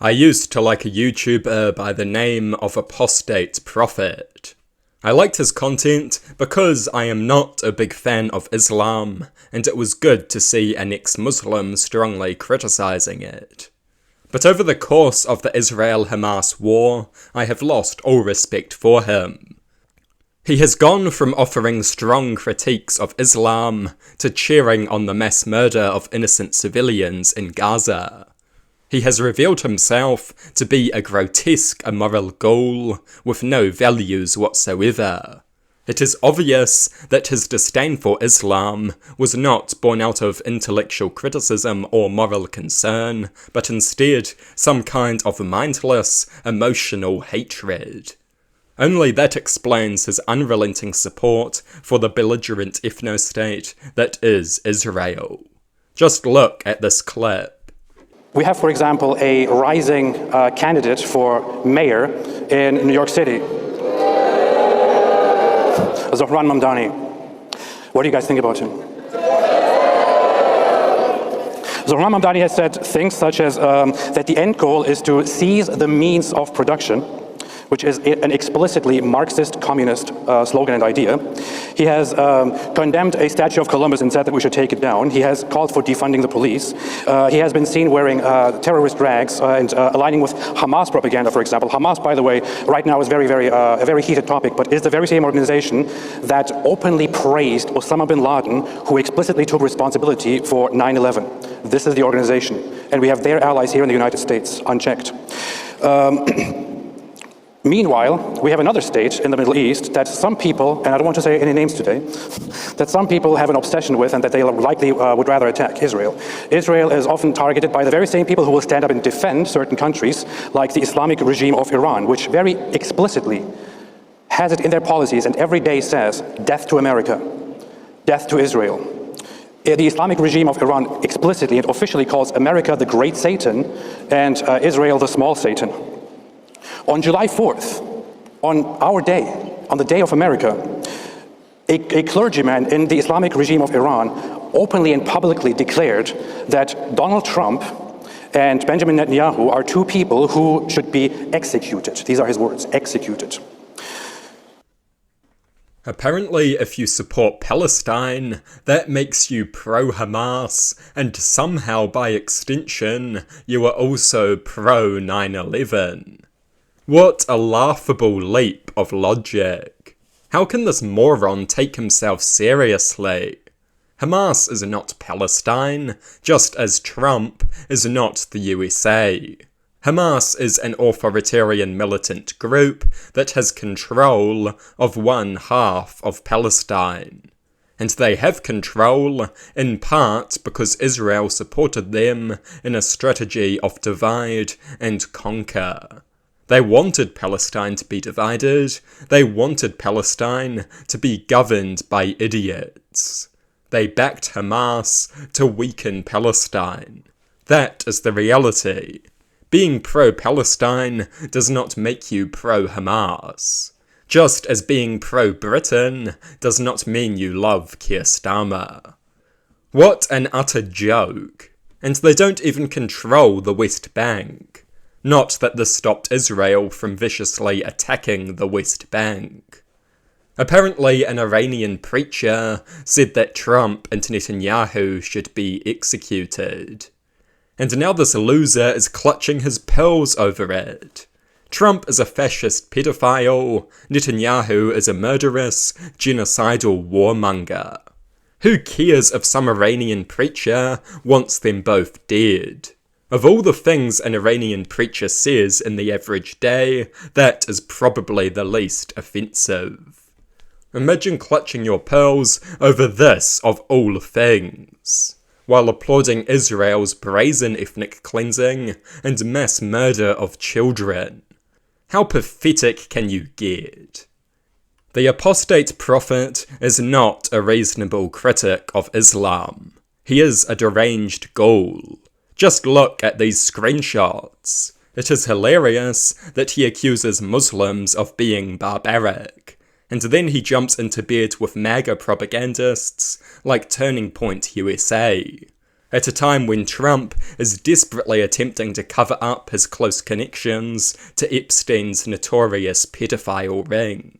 I used to like a YouTuber by the name of Apostate Prophet. I liked his content because I am not a big fan of Islam, and it was good to see an ex-Muslim strongly criticising it. But over the course of the Israel-Hamas war, I have lost all respect for him. He has gone from offering strong critiques of Islam to cheering on the mass murder of innocent civilians in Gaza. He has revealed himself to be a grotesque immoral ghoul with no values whatsoever. It is obvious that his disdain for Islam was not born out of intellectual criticism or moral concern, but instead some kind of mindless, emotional hatred. Only that explains his unrelenting support for the belligerent ethno-state that is Israel. Just look at this clip. We have, for example, a rising candidate for mayor in New York City, Zohran Mamdani. What do you guys think about him? Zohran Mamdani has said things such as that the end goal is to seize the means of production, which is an explicitly Marxist communist slogan and idea. He has condemned a statue of Columbus and said that we should take it down. He has called for defunding the police. He has been seen wearing terrorist rags and aligning with Hamas propaganda, for example. Hamas, by the way, right now is a very heated topic, but is the very same organization that openly praised Osama bin Laden, who explicitly took responsibility for 9/11. This is the organization, and we have their allies here in the United States, unchecked. Meanwhile, we have another state in the Middle East that some people, and I don't want to say any names today, that some people have an obsession with and that they likely would rather attack, Israel. Israel is often targeted by the very same people who will stand up and defend certain countries, like the Islamic regime of Iran, which very explicitly has it in their policies and every day says, death to America, death to Israel. The Islamic regime of Iran explicitly and officially calls America the great Satan and Israel the small Satan. On July 4th, on our day, on the Day of America, a clergyman in the Islamic regime of Iran openly and publicly declared that Donald Trump and Benjamin Netanyahu are two people who should be executed. These are his words, executed. Apparently, if you support Palestine, that makes you pro-Hamas, and somehow by extension, you are also pro-9/11. What a laughable leap of logic. How can this moron take himself seriously? Hamas is not Palestine, just as Trump is not the USA. Hamas is an authoritarian militant group that has control of one half of Palestine. And they have control, in part because Israel supported them in a strategy of divide and conquer. They wanted Palestine to be divided. They wanted Palestine to be governed by idiots. They backed Hamas to weaken Palestine. That is the reality. Being pro-Palestine does not make you pro-Hamas. Just as being pro-Britain does not mean you love Keir Starmer. What an utter joke. And they don't even control the West Bank. Not that this stopped Israel from viciously attacking the West Bank. Apparently, an Iranian preacher said that Trump and Netanyahu should be executed. And now this loser is clutching his pearls over it. Trump is a fascist pedophile, Netanyahu is a murderous, genocidal warmonger. Who cares if some Iranian preacher wants them both dead? Of all the things an Iranian preacher says in the average day, that is probably the least offensive. Imagine clutching your pearls over this of all things, while applauding Israel's brazen ethnic cleansing and mass murder of children. How pathetic can you get? The apostate prophet is not a reasonable critic of Islam. He is a deranged ghoul. Just look at these screenshots. It is hilarious that he accuses Muslims of being barbaric, and then he jumps into bed with MAGA propagandists like Turning Point USA. At a time when Trump is desperately attempting to cover up his close connections to Epstein's notorious pedophile ring.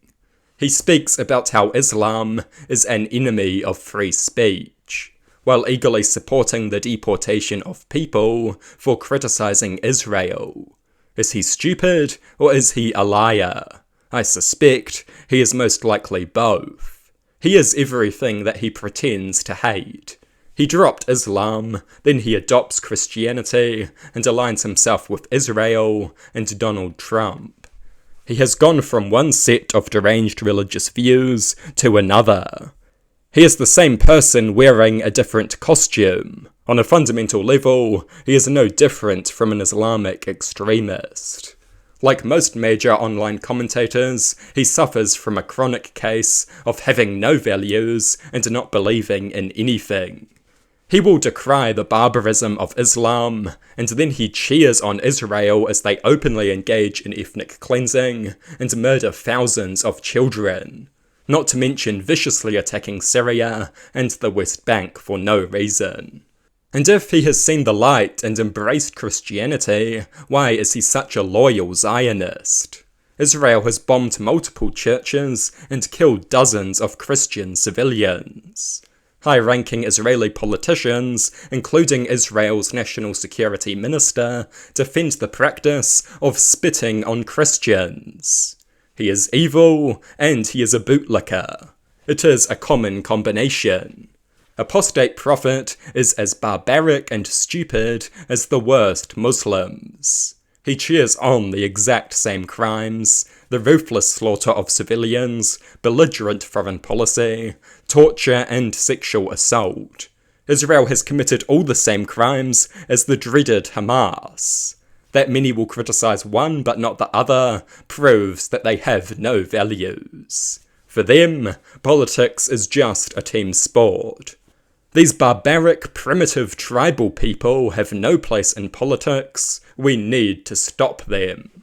He speaks about how Islam is an enemy of free speech, while eagerly supporting the deportation of people for criticizing Israel. Is he stupid, or is he a liar? I suspect he is most likely both. He is everything that he pretends to hate. He dropped Islam, then he adopts Christianity, and aligns himself with Israel and Donald Trump. He has gone from one set of deranged religious views to another. He is the same person wearing a different costume. On a fundamental level, he is no different from an Islamic extremist. Like most major online commentators, he suffers from a chronic case of having no values and not believing in anything. He will decry the barbarism of Islam, and then he cheers on Israel as they openly engage in ethnic cleansing and murder thousands of children, not to mention viciously attacking Syria and the West Bank for no reason. And if he has seen the light and embraced Christianity, why is he such a loyal Zionist? Israel has bombed multiple churches and killed dozens of Christian civilians. High-ranking Israeli politicians, including Israel's national security minister, defend the practice of spitting on Christians. He is evil, and he is a bootlicker. It is a common combination. Apostate prophet is as barbaric and stupid as the worst Muslims. He cheers on the exact same crimes, the ruthless slaughter of civilians, belligerent foreign policy, torture and sexual assault. Israel has committed all the same crimes as the dreaded Hamas. That many will criticize one but not the other proves that they have no values. For them, politics is just a team sport. These barbaric, primitive, tribal people have no place in politics. We need to stop them.